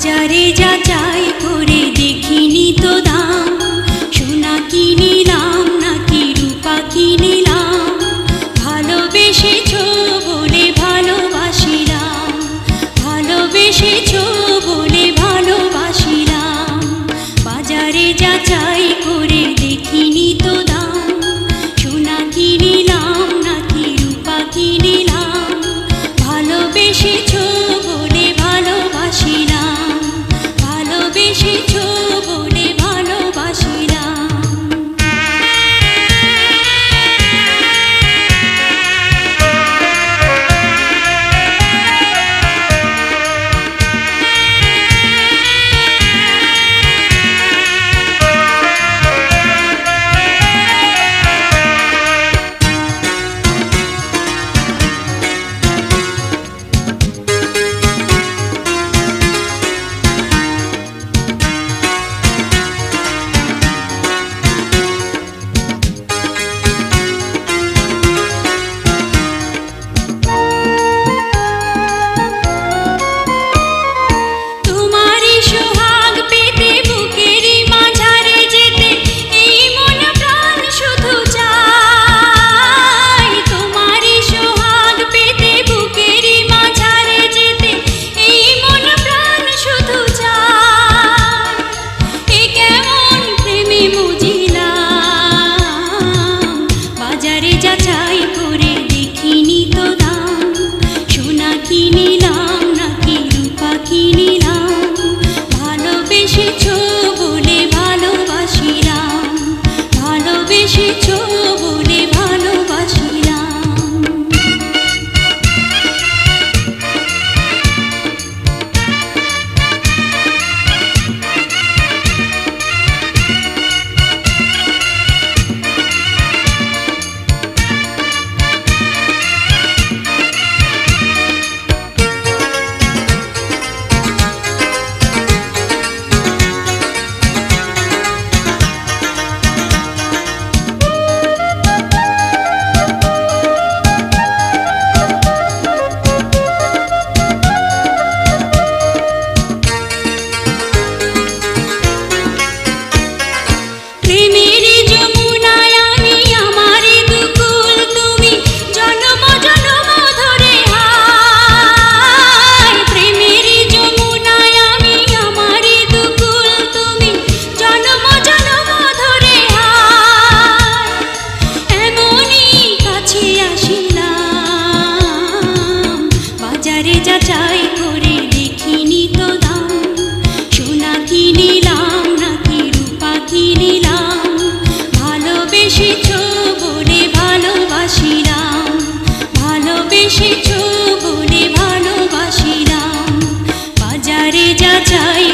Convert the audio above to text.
বাজারে যাচাই করে দেখিনি তো দাম, সোনা কিনিলাম নাকি রূপা কিনিলাম, ভালোবেসেছো বলে ভালোবাসিলাম, ভালোবেসেছো বলে ভালোবাসিলাম। বাজারে যাচাই করে দেখিনি তো দাম, সোনা কিনিলাম নাকি রূপা কিনিলাম, ভালোবেসেছো বলে ভালোবাসিলাম, ভালোবেসেছো বলে ভালোবাসিলাম। যাচাই করে দেখিনি তো দাম, সোনা কিনিলাম নাকি রূপা কিনিলাম, ভালোবেসেছো বলে ভালোবাসিলাম, ভালোবেসেছো বলে ভালোবাসিলাম। যাচাই করে দেখিনি তো দাম, সোনা কিনিলাম নাকি রূপা কিনিলাম, ভালোবেসেছো বলে ভালোবাসিলাম, ভালোবেসেছো বলে ভালোবাসিলাম। বাজারে যাচাই